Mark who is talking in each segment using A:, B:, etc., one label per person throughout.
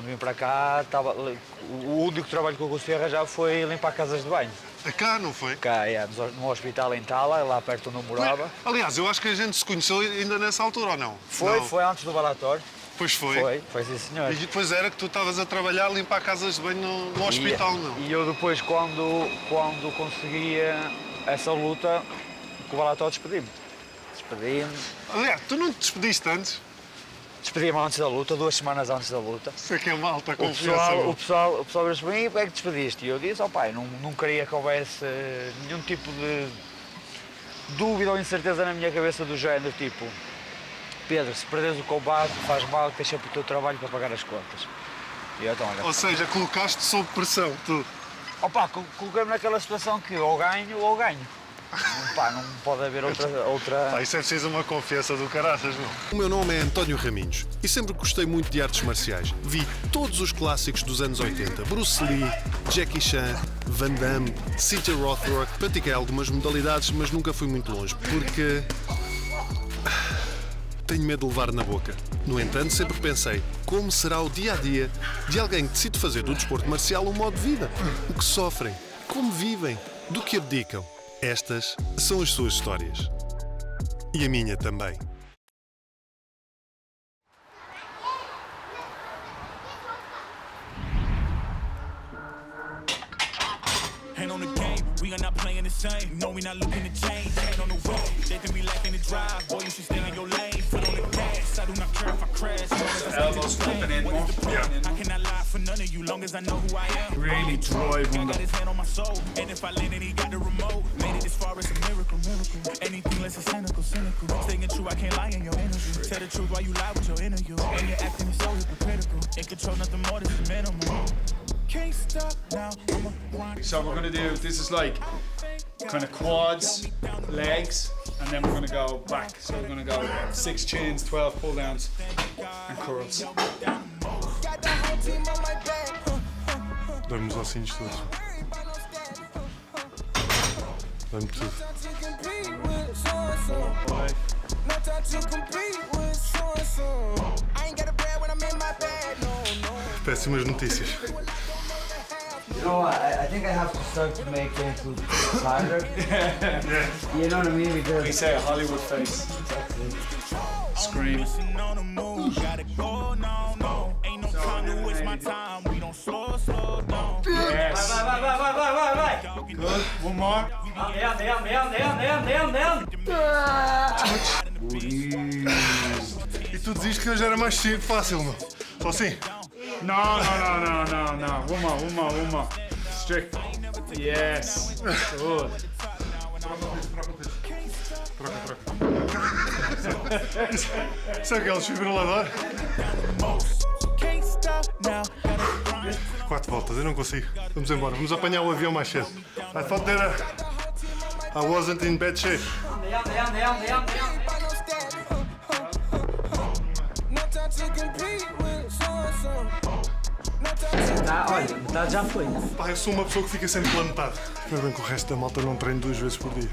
A: quando vim para cá, o único trabalho que eu consegui arranjar foi limpar casas de banho.
B: Cá, não foi?
A: Cá, no hospital em Tala, lá perto onde eu morava.
B: Aliás, eu acho que a gente se conheceu ainda nessa altura, ou não?
A: Foi antes do balatório.
B: Pois foi.
A: Foi sim, senhor.
B: E depois era que tu estavas a trabalhar a limpar casas de banho no hospital, não?
A: E eu depois, quando conseguia essa luta, com o balatório despedi-me.
B: Aliás, tu não te despediste antes?
A: Despedi-me antes da luta, 2 semanas antes da luta.
B: Sei que é malta,
A: O
B: confiança.
A: pessoal virou-se para mim, como é que te despediste? E eu disse, pai, não queria que houvesse nenhum tipo de dúvida ou incerteza na minha cabeça do género, tipo, Pedro, se perderes o combate, faz mal, tens sempre o teu trabalho para pagar as contas. E eu, então, olha,
B: Ou seja, colocaste sob pressão, tu.
A: Coloquei-me naquela situação que ou ganho ou ganho. Não pode haver outra...
B: Isso é preciso uma confiança do caraças, não?
C: O meu nome é António Raminhos e sempre gostei muito de artes marciais. Vi todos os clássicos dos anos 80. Bruce Lee, Jackie Chan, Van Damme, Cynthia Rothrock. Pratiquei algumas modalidades, mas nunca fui muito longe, porque... tenho medo de levar na boca. No entanto, sempre pensei, como será o dia-a-dia de alguém que decide fazer do desporto marcial um modo de vida? O que sofrem? Como vivem? Do que abdicam? Estas são as suas histórias. E a minha também.
D: Hand on the game, we are not playing the same. No, we not looking to change. Hand on the road, they think we lacking the drive. Boy, you should stay in your lane. Foot on the gas, I do not care if I crash.
E: Elbows flipping in more.
D: I cannot lie for none of you, long as I know who I am.
E: Really drive
D: I
E: on
D: got
E: the...
D: his hand on my soul, and if I land and he got the remote, made it as far as a miracle. Anything less is cynical. Staying true, I can't lie in your interview. Tell the truth while you lie with your interview. And your acting is so hypocritical. In control, nothing more than the minimum. Can't stop now, I'm a grind.
E: So we're going to do, this is like kind of quads, legs, and then we're going to go back. So we're going to go 6 chins, 12 pull downs and curls.
B: Dá-me os ossinhos todos. Dá-me tudo. Péssimas notícias.
A: You know what, I think I have to start to make into cider. You know what I mean? Because
E: We say a Hollywood face. Scream. Yes.
A: Vai.
E: Good. One more.
B: E tu dizes que hoje era mais cedo, fácil, não? Só assim?
E: No. One more. Strict. Yes. Good.
B: Isso é aquele desfibrilador? 4 voltas, eu não consigo. Vamos embora, vamos apanhar o avião mais cedo. I thought that I wasn't in bad shape.
A: Olha, metade já foi.
B: Pá, eu sou uma pessoa que fica sempre plantado. Ainda bem que o resto da malta não treino 2 vezes por dia.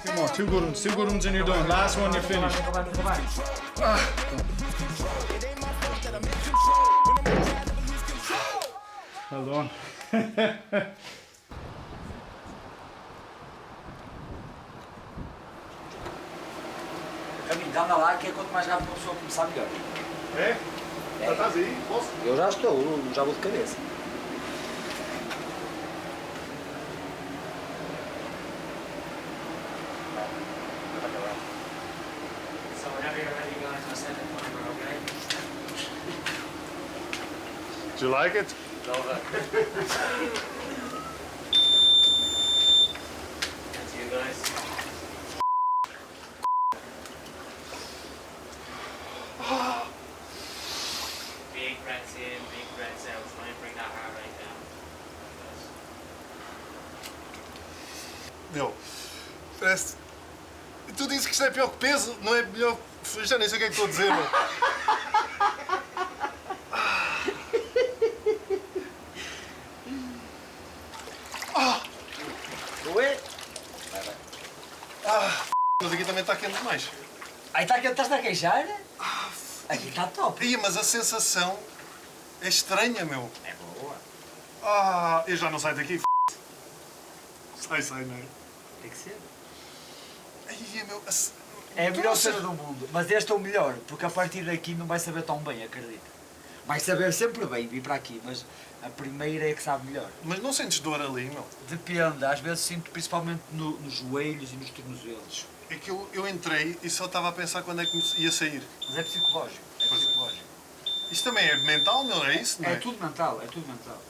E: Come on, 2 good ones and you're done. Last one, you're finished. Well done.
A: Caminho, anda lá, que é quanto mais rápido a pessoa começar, melhor.
B: É? Já estás aí? Posso?
A: Eu já estou, já vou de cabeça. So whenever you're ready, guys, I'll send it whenever, okay?
B: Do you like it?
A: Love it. That's you guys. Big breaths in, big breaths out. Try and bring that heart rate down.
B: Deu. Parece. Tu dizes que isto é pior que peso, não é melhor. Já nem sei o que é que estou a dizer, mano.
C: mas aqui também está quente demais.
A: Aí estás a queixar? Aqui está top.
C: Ia, mas a sensação é estranha, meu.
A: É boa.
C: Ah, eu já não saio daqui, Sai, não é?
A: Tem que ser.
C: Ai, meu...
A: É a
C: Tu
A: melhor
C: não
A: cena
C: sei-
A: do mundo. Mas este é o melhor, porque a partir daqui não vai saber tão bem, acredita. Vai saber sempre bem vir para aqui, mas a primeira é que sabe melhor.
C: Mas não sentes dor ali, meu?
A: Depende, às vezes sinto principalmente nos joelhos e nos tornozelos.
C: É que eu entrei e só estava a pensar quando é que ia sair.
A: Mas é psicológico,
C: Isto também é mental, meu? É isso, não é?
A: É tudo mental, é tudo mental.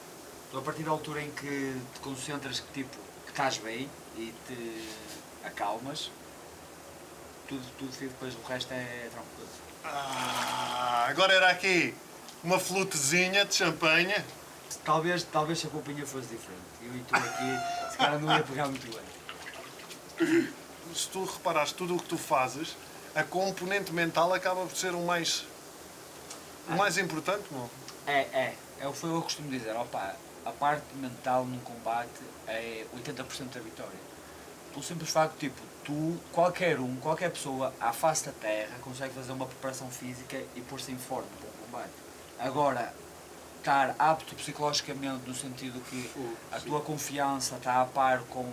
A: Tu, a partir da altura em que te concentras que tipo, que estás bem e te acalmas, tudo fica, depois o resto é tranquilo.
C: Agora era aqui uma flutezinha de champanhe.
A: Talvez se a companhia fosse diferente. Eu e tu aqui, se calhar não ia pegar muito bem.
C: Se tu reparares tudo o que tu fazes, a componente mental acaba por ser o mais importante, meu.
A: Foi o que eu costumo dizer, opa, a parte mental num combate é 80% da vitória. Pelo simples facto, tipo, qualquer pessoa à face da terra consegue fazer uma preparação física e pôr-se em forma para um combate. Agora, estar apto psicologicamente no sentido que a tua confiança está a par com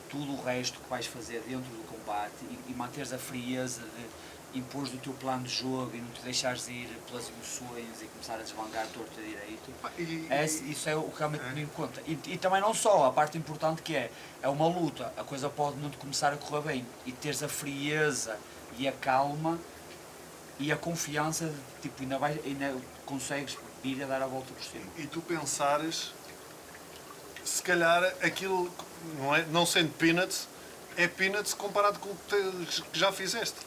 A: tudo o resto que vais fazer dentro do combate e manteres a frieza de impor o teu plano de jogo e não te deixares ir pelas emoções e começar a desvangar torto e direito. Isso é o que realmente me conta. E também não só, a parte importante que é uma luta, a coisa pode não te começar a correr bem e teres a frieza e a calma e a confiança de tipo, ainda consegues vir a dar a volta por cima.
C: E tu pensares, se calhar aquilo, não sendo peanuts, é peanuts comparado com o que já fizeste.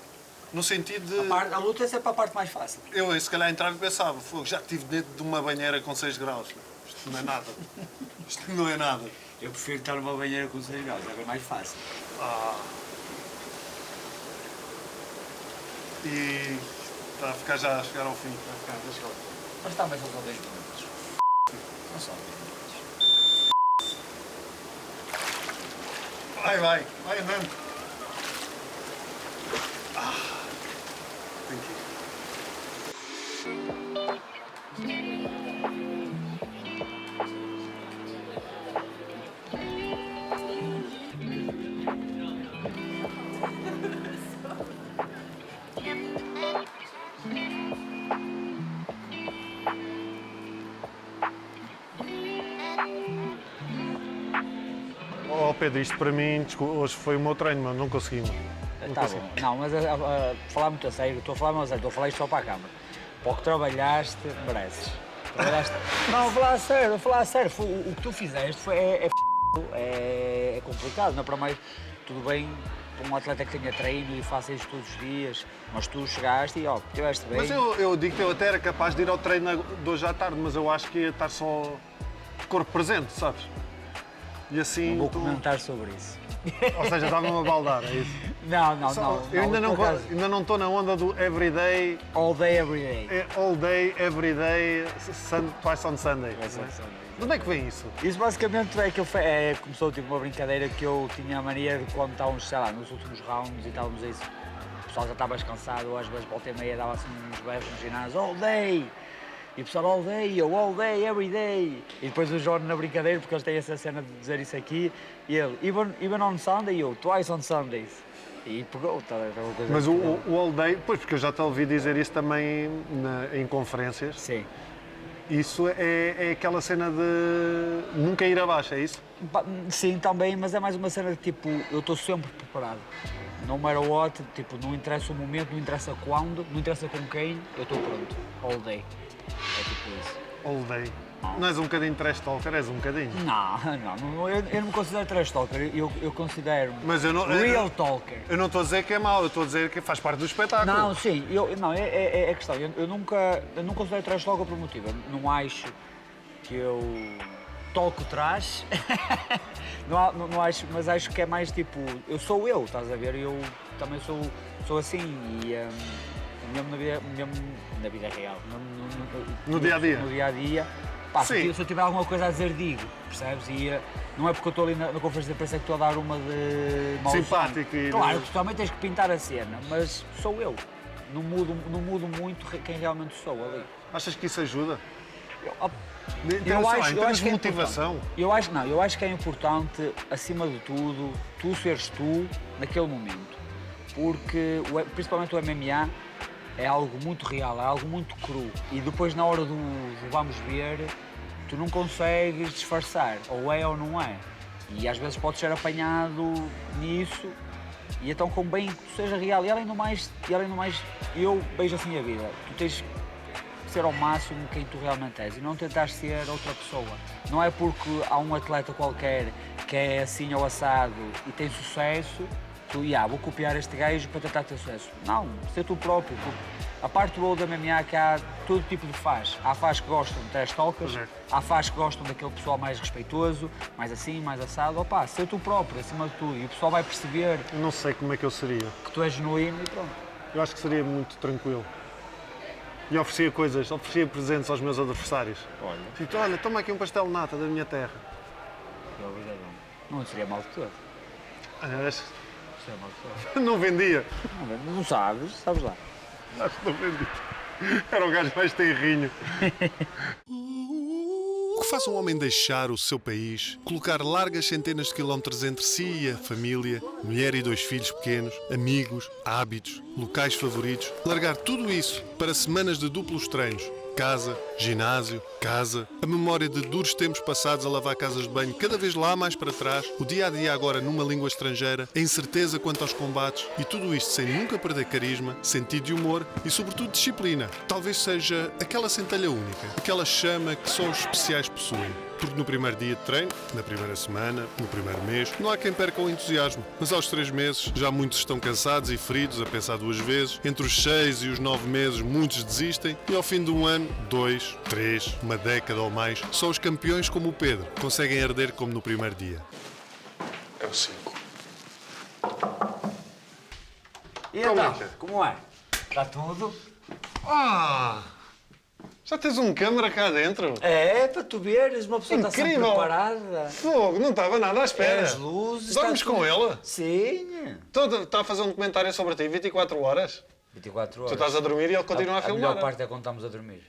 C: No sentido de...
A: A luta é sempre a parte mais fácil.
C: Eu, se calhar, entrava e pensava, fogo, já estive dentro de uma banheira com 6 graus. Isto não é nada. Isto não é nada.
A: Eu prefiro estar numa banheira com 6 graus, é mais fácil.
C: E está a ficar já a chegar ao fim.
A: Mas está mais ou menos 10 minutos. Não só 10 minutos.
C: Vai andando. Thank you. Oh Pedro, isto para mim, hoje foi o meu treino, mas não consegui.
A: Tá bom. Não, mas falar muito a sério, estou a falar muito a sério, estou a falar isto só para a câmara. Para o que trabalhaste, mereces. Não, vou falar a sério, o que tu fizeste é complicado, não é para mais, tudo bem para um atleta que tenha treino e faça isto todos os dias, mas tu chegaste e estiveste bem.
C: Mas eu digo que eu até era capaz de ir ao treino de hoje à tarde, mas eu acho que ia estar só corpo presente, sabes? E assim...
A: Não vou comentar sobre isso.
C: Ou seja, estava-me a baldar, é isso?
A: Não.
C: Eu ainda não estou na onda do everyday...
A: All day, every day.
C: All day, everyday, twice on Sunday. De onde é que vem isso?
A: Isso basicamente começou tipo uma brincadeira que eu tinha a mania de quando estávamos, sei lá, nos últimos rounds e estávamos aí, o pessoal já estava descansado, ou às vezes volta e meia dava assim uns berros no ginásio, all day! E o pessoal, all day, every day. E depois o Jorge na brincadeira, porque eles têm essa cena de dizer isso aqui, e ele, even on Sunday, e eu, twice on Sundays. E pegou, uma coisa.
C: Mas o all day, pois, porque eu já te ouvi dizer isso também em conferências.
A: Sim.
C: Isso é aquela cena de nunca ir abaixo, é isso?
A: Sim, também, mas é mais uma cena de tipo, eu estou sempre preparado. No matter what, tipo, não interessa o momento, não interessa quando, não interessa com quem, eu estou pronto. All day. É tipo isso.
C: All day. Não és um bocadinho trash talker, és um bocadinho.
A: Não, eu não me considero trash talker, eu considero
C: Mas eu não,
A: real talker.
C: Eu não estou a dizer que é mau, eu estou a dizer que faz parte do espetáculo.
A: Não, sim, é questão, eu não considero trash talker por um motivo, eu não acho que eu toco trash, não acho, mas acho que é mais tipo, eu sou eu, estás a ver, eu também sou assim e mesmo na vida real,
C: No dia a dia.
A: No dia a dia, Pá,
B: Sim.
A: se eu tiver alguma coisa a dizer, digo, percebes? E não é porque eu estou ali na conferência de imprensa que estou a dar uma de mau
B: Simpático
A: som.
B: e-
A: Claro, tu também tens que pintar a cena, mas sou eu. Não mudo muito quem realmente sou ali.
B: Achas que isso ajuda?
A: Eu acho
B: em termos
A: que
B: de
A: é
B: motivação.
A: importante. Eu acho que é importante, acima de tudo, tu seres tu naquele momento. Porque, principalmente o MMA, é algo muito real, é algo muito cru. E depois, na hora do vamos ver, tu não consegues disfarçar, ou é ou não é. E às vezes podes ser apanhado nisso, e então convém que tu seja real. E além do mais, eu vejo assim a vida. Tu tens que ser ao máximo quem tu realmente és e não tentar ser outra pessoa. Não é porque há um atleta qualquer que é assim ou assado e tem sucesso, tu, vou copiar este gajo para tentar ter sucesso. Não, ser tu próprio. A parte boa da MMA é que há todo tipo de fãs. Há fãs que gostam de trash talkers, há fãs que gostam daquele pessoal mais respeitoso, mais assim, mais assado. Opa, ser tu próprio, acima de tudo. E o pessoal vai perceber
B: Eu não sei como é que eu seria.
A: que tu és genuíno e pronto.
B: Eu acho que seria muito tranquilo. E oferecia presentes aos meus adversários.
A: Olha,
B: Tipo, olha, toma aqui um pastel de nata da minha terra.
A: não seria mal de todo.
B: Ah,
A: Seria mal de todo.
B: não vendia.
A: Não sabes lá.
B: Acho que não vendia. Era o gajo mais tenrinho.
C: O que faz um homem deixar o seu país, colocar largas centenas de quilómetros entre si e a família, mulher e 2 filhos pequenos, amigos, hábitos, locais favoritos, largar tudo isso para semanas de duplos treinos, casa, ginásio, casa, a memória de duros tempos passados a lavar casas de banho cada vez lá mais para trás, o dia-a-dia agora numa língua estrangeira, a incerteza quanto aos combates e tudo isto sem nunca perder carisma, sentido de humor e sobretudo disciplina. Talvez seja aquela centelha única, aquela chama que só os especiais possuem. Porque no primeiro dia de treino, na primeira semana, no primeiro mês, não há quem perca o entusiasmo. Mas aos 3 meses, já muitos estão cansados e feridos a pensar 2 vezes. Entre os 6 e os 9 meses, muitos desistem. E ao fim de 1 ano, 2, 3, uma década ou mais, só os campeões como o Pedro conseguem arder como no primeiro dia.
B: É o 5.
A: E
B: Como
A: então,
B: é que é?
A: como é? Está tudo?
B: Ah! Já tens um câmara cá dentro?
A: É, para tu veres, uma pessoa está sempre
B: Incrível.
A: preparada.
B: Fogo, não estava nada à espera.
A: As luzes...
B: Dormes
A: está
B: com
A: tudo-
B: ela?
A: Sim.
B: Está a fazer um documentário sobre ti 24 horas?
A: 24 horas.
B: Tu estás a dormir e ele continua a
A: A
B: filmar.
A: melhor parte é quando estamos a dormir.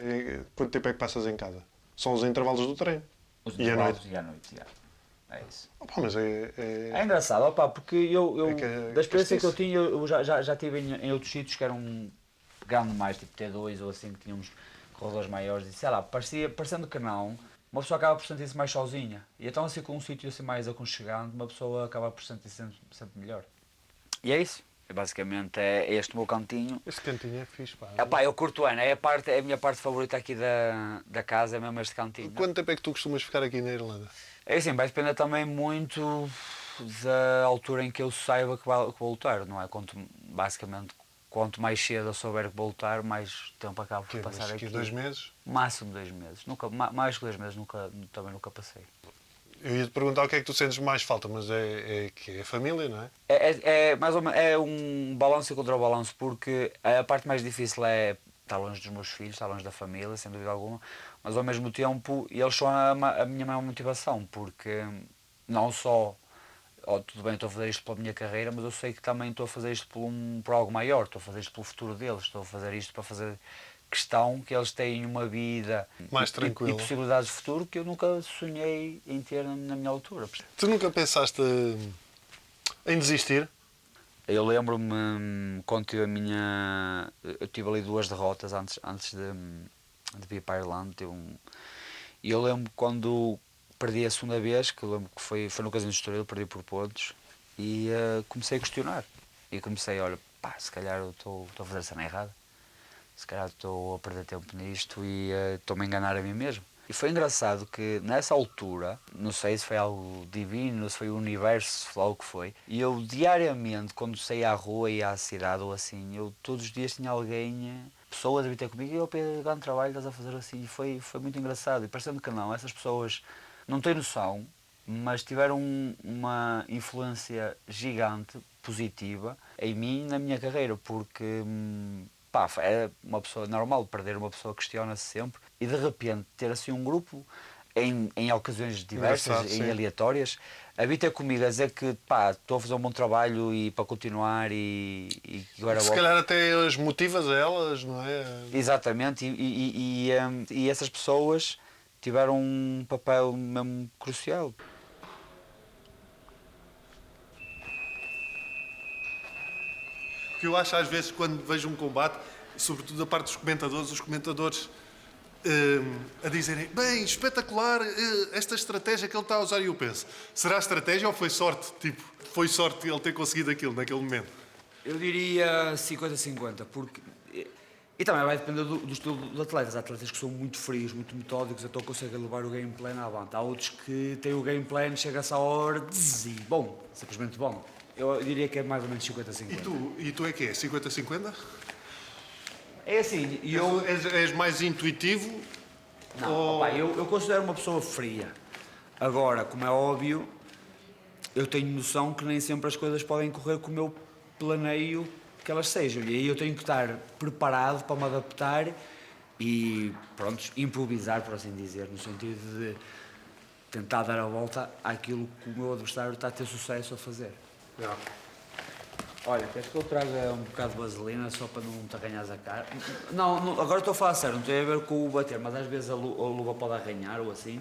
B: E quanto tempo é que passas em casa? São os intervalos do treino.
A: Os
B: E à
A: intervalos
B: noite?
A: E à noite, já. É isso.
B: Opa, mas
A: É engraçado, opa, porque eu
B: É que-
A: da experiência que eu
B: castiço.
A: tinha, eu já tive em outros sítios que eram grande mais, tipo T2 ou assim, que tínhamos corredores maiores e sei lá, parecendo que não, uma pessoa acaba por sentir-se mais sozinha. E então assim com um sítio assim mais aconchegante, uma pessoa acaba por sentir-se sempre melhor. E é isso. Basicamente é este o meu cantinho.
B: Esse cantinho é fixe, pá.
A: Epá, eu curto Ana, é a minha parte favorita aqui da casa, é mesmo este cantinho.
B: Quanto tempo é que tu costumas ficar aqui na Irlanda?
A: É assim, vai depender também muito da altura em que eu saiba que vou lutar, não é? Quanto mais cedo eu souber que vou lutar, mais tempo acabo por passar aqui.
B: 2 meses?
A: Máximo 2 meses. Mais que 2 meses também nunca passei.
B: Eu ia te perguntar o que é que tu sentes mais falta, mas é a família, não é?
A: É mais ou menos, é um balanço e contrabalanço, porque a parte mais difícil é estar longe dos meus filhos, estar longe da família, sem dúvida alguma, mas ao mesmo tempo eles são a minha maior motivação, porque não só, tudo bem, estou a fazer isto pela minha carreira, mas eu sei que também estou a fazer isto por algo maior, estou a fazer isto pelo futuro deles, estou a fazer isto para fazer questão que eles tenham uma vida
B: Mais
A: e
B: tranquila.
A: possibilidades de futuro que eu nunca sonhei em ter na minha altura.
B: Tu nunca pensaste em desistir?
A: Eu lembro-me quando tive eu tive ali 2 derrotas antes de vir para a Irlanda. E eu lembro quando perdi a segunda vez, que eu lembro que foi no Casino de Estoril, perdi por pontos, e comecei a questionar. E comecei, olha, pá, se calhar eu estou a fazer a cena errada, se calhar estou a perder tempo nisto e estou-me a enganar a mim mesmo. E foi engraçado que nessa altura, não sei se foi algo divino, se foi o universo, se foi lá o que foi, e eu diariamente, quando saía à rua e à cidade ou assim, eu todos os dias tinha alguém, pessoas a vir ter comigo, e eu, Pedro, grande trabalho, estás a fazer assim, e foi muito engraçado. E parecendo que não, essas pessoas não têm noção, mas tiveram uma influência gigante, positiva, em mim e na minha carreira, porque pá, é uma pessoa normal, perder uma pessoa questiona-se sempre, e de repente ter assim um grupo em ocasiões diversas,
B: Engraçado,
A: em
B: sim.
A: aleatórias, a vir ter comigo a dizer que pá, estou a fazer um bom trabalho e para continuar e agora
B: Se
A: volto.
B: calhar até as motivas a elas, não é?
A: Exatamente, e essas pessoas tiveram um papel mesmo crucial.
B: Porque eu acho às vezes quando vejo um combate, sobretudo da parte dos comentadores, os comentadores a dizerem bem, espetacular esta estratégia que ele está a usar, e eu penso, será estratégia ou foi sorte? Tipo, foi sorte ele ter conseguido aquilo naquele momento?
A: Eu diria 50-50, porque... E também vai depender do estilo dos atletas. Há atletas que são muito frios, muito metódicos, então conseguem levar o game plan à avante. Há outros que têm o game plan, chega-se à hora e bom, simplesmente bom. Eu diria que é mais ou menos 50-50.
B: E tu é que é? 50-50?
A: É assim, e eu...
B: És mais intuitivo?
A: Não,
B: ou...
A: opa, eu considero uma pessoa fria. Agora, como é óbvio, eu tenho noção que nem sempre as coisas podem correr como eu planeio que elas sejam. E aí eu tenho que estar preparado para me adaptar e, pronto, improvisar, por assim dizer, no sentido de tentar dar a volta àquilo que o meu adversário está a ter sucesso a fazer.
B: Não.
A: Olha, queres que eu traga um bocado de vaselina só para não te arranhares a cara? Não, agora estou a falar sério, não tem a ver com o bater, mas às vezes a luva pode arranhar ou assim.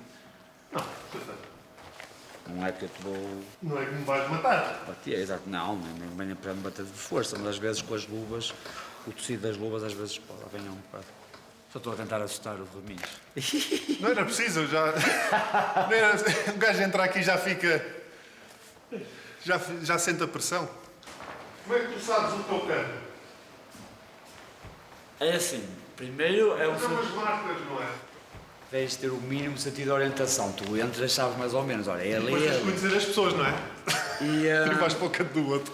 A: Não é que eu te vou
B: Não é que me vais matar.
A: bater, exato, não, nem venha para me bater de força, mas às vezes com as luvas, o tecido das luvas às vezes pode arranhar um bocado. Só estou a tentar assustar o Raminhos.
B: Não era preciso, eu já... Não era... O gajo entra aqui e já fica... Já sente a pressão. Como é que tu sabes o teu campo?
A: É assim, primeiro é um...
B: São umas marcas, não é?
A: Tens de ter o mínimo sentido de orientação. Tu entras, sabes mais ou menos, olha, é ali,
B: Depois
A: é
B: tens de
A: ali.
B: conhecer as pessoas, não é?
A: E,
B: E vais para o canto do outro.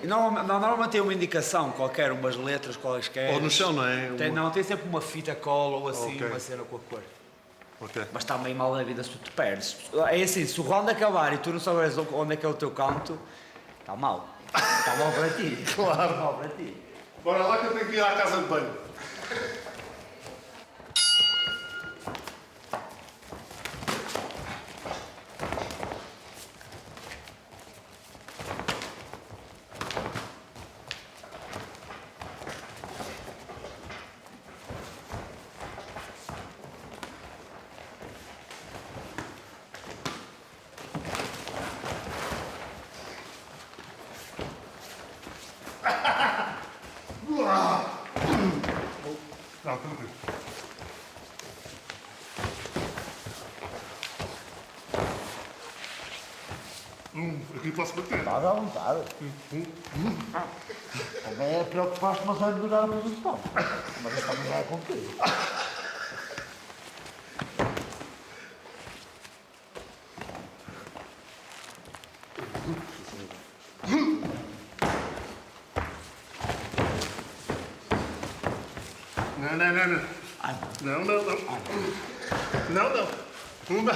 A: e normalmente tem uma indicação qualquer, umas letras quaisquer.
B: Ou no chão, não é?
A: Tem sempre uma fita cola ou assim,
B: Ok.
A: uma cena com a cor.
B: Ok.
A: Mas está meio mal na vida se tu te perdes. É assim, se o round acabar e tu não souberes onde é que é o teu canto, está mal. Está mal para ti.
B: Claro.
A: Está mal para ti.
B: Bora lá que eu tenho que ir à casa de banho. Não, tranquilo. Aqui posso bater.
A: Estás à vontade. Também é preocupar-te, mas vai durar muito tempo. Mas eu também vai contigo.
B: Não, não, não, não. Não, não, não. Não, não. Não dá.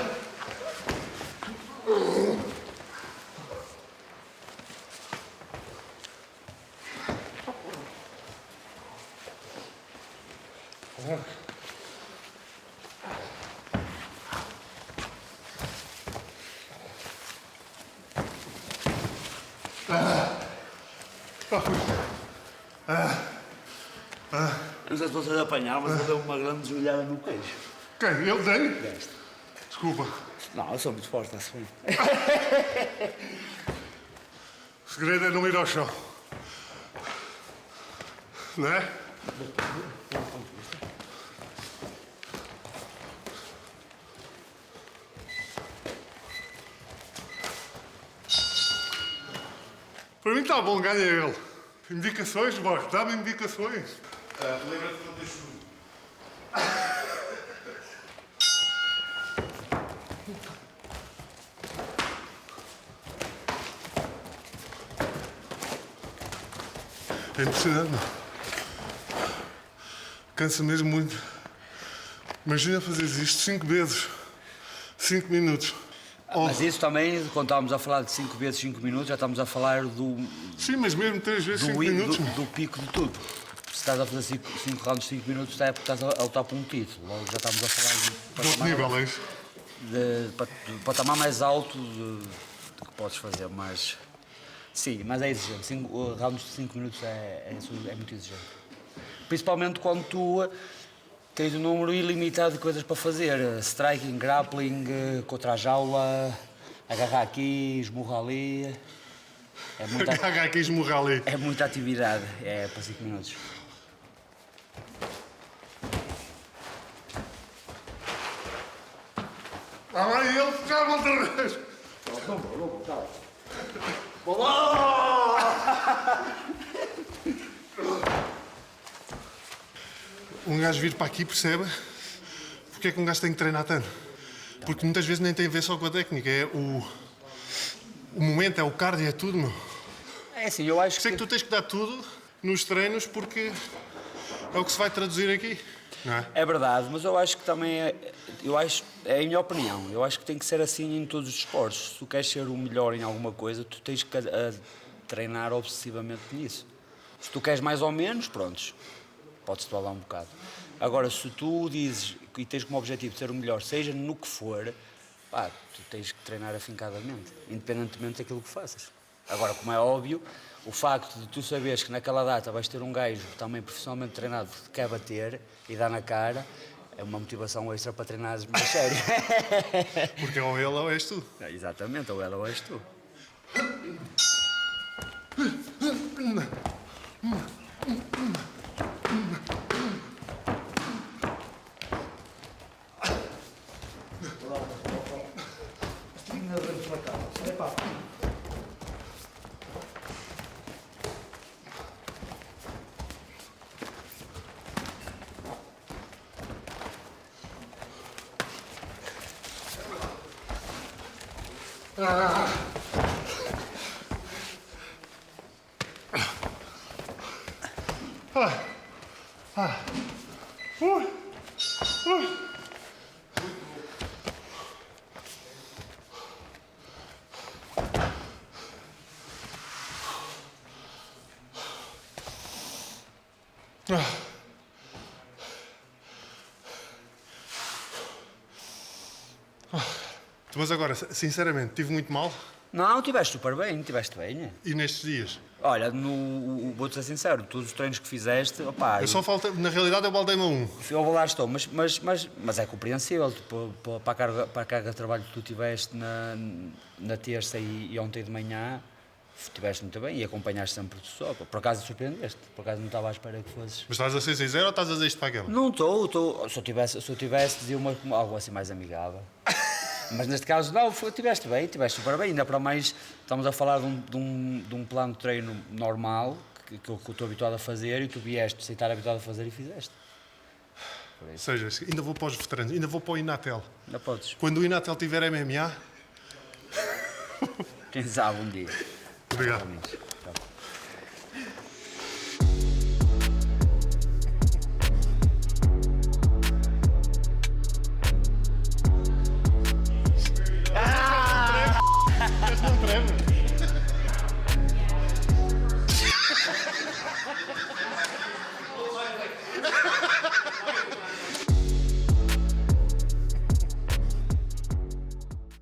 A: Não sei se vocês apanharam, mas eu dei uma grande joelhada no queijo.
B: Quem? Eu dei?
A: Deste.
B: Desculpa.
A: Não, eu sou muito forte, está-se bem.
B: O segredo é não ir ao chão. Não é? Para mim está bom, ganha ele. Indicações, Borges, dá-me indicações. Lembra-te que não deixo tudo. É impressionante. Cansa mesmo muito. Imagina fazer isto 5 vezes. 5 minutos.
A: Mas isso também, quando estávamos a falar de 5 vezes 5 minutos, já estamos a falar do
B: Sim, mas mesmo 3 vezes 5 minutos.
A: do pico de tudo. Se estás a fazer 5 rounds de 5 minutos, é porque estás a lutar por um título. Logo já estamos a falar
B: De outro nível, é isso?
A: de patamar mais alto que podes fazer, mas sim, mas é exigente. Rounds de 5 minutos é muito exigente. Principalmente quando tu tens um número ilimitado de coisas para fazer. Striking, grappling, contra a jaula, agarrar aqui, esmurrar ali.
B: Agarra aqui, esmurrar ali.
A: É muita atividade, é para 5 minutos.
B: Lá vai ele, já outra vez. Um gajo vir para aqui percebe porque é que um gajo tem que treinar tanto. Porque muitas vezes nem tem a ver só com a técnica, é o momento, é o cardio, é tudo, meu.
A: É assim, eu acho
B: Sei que tu tens que dar tudo nos treinos porque é o que se vai traduzir aqui, não é?
A: É verdade, mas eu acho que também é a minha opinião, eu acho que tem que ser assim em todos os esportes. Se tu queres ser o melhor em alguma coisa, tu tens que treinar obsessivamente nisso. Se tu queres mais ou menos, prontos, podes-te falar um bocado. Agora, se tu dizes e tens como objetivo ser o melhor, seja no que for, pá, tu tens que treinar afincadamente, independentemente daquilo que faças. Agora, como é óbvio, o facto de tu saberes que naquela data vais ter um gajo também profissionalmente treinado que quer bater e dá na cara, é uma motivação extra para treinares mais sério.
B: Porque ou ele ou és tu.
A: Exatamente, ou ela ou és tu.
B: Mas agora, sinceramente, tive muito mal
A: Não, estiveste super bem, estiveste bem.
B: e nestes dias.
A: Olha, vou-te ser sincero, todos os treinos que fizeste, opá,
B: Eu só falta, na realidade eu baldei-me a um.
A: eu lá estou, mas é compreensível, para a carga de trabalho que tu tiveste na terça e ontem de manhã, estiveste muito bem e acompanhaste sempre de só. Por acaso surpreendeste, por acaso não estava à espera que fosses.
B: Mas estás a ser sincero ou estás a dizer isto para aquela?
A: Não estou, se eu tivesse dizia algo assim mais amigável. Mas neste caso não, estiveste bem, estiveste super bem, ainda para mais estamos a falar de um plano de treino normal, que eu estou habituado a fazer e tu vieste sem estar habituado a fazer e fizeste.
B: Ou seja, ainda vou para os veteranos, ainda vou para o Inatel.
A: Ainda podes.
B: Quando o Inatel tiver MMA...
A: Quem sabe um dia.
B: Obrigado.
A: Realmente.